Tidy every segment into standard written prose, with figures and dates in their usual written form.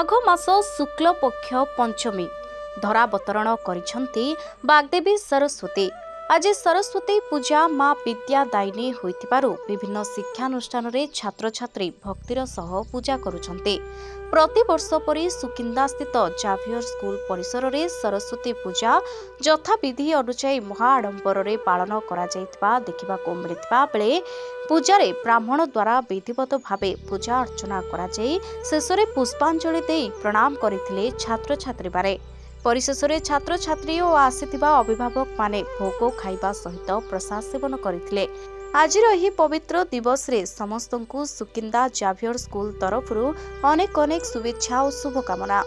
माघ मास शुक्ल पक्ष पंचमी धरावतरण करिछंती बाग्देवी सरस्वती। आज सरस्वती पूजा माँ विद्यादायिनी होइतिबारु विभिन्न शिक्षानुष्ठान रे छात्र छात्री भक्तिर सह पूजा करुछंती। प्रति वर्ष परि सुकिंदा स्थित जाभियर स्कूल परिसर रे सरस्वती पूजा यथाविधि अनुसायी महाआडंबर रे पालन करा जायतिबा देखिबाको मिलितिबा बेले पूजारे ब्राह्मण द्वारा विधिवत भावे पूजा अर्चना करा जाई शेषरे पुष्पांजलि देई प्रणाम करिथिले छात्र छात्री बारे। परिशेष छात्र छात्री और आसीथिबा अभिभावक माने भोग खाइबा सहित प्रसाद सेवन करथिले। आजिर एही पवित्र दिवस रे समस्तंकु सुकिंदा जाभियर स्कूल तरफरु अनेक अनेक शुभेच्छा और शुभकामना।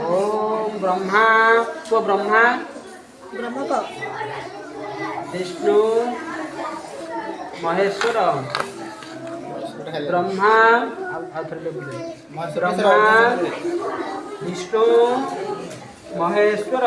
ओम ब्रह्मा को ब्रह्मा विष्णु महेश्वर ब्रह्मा ब्रह्मा विष्णु महेश्वर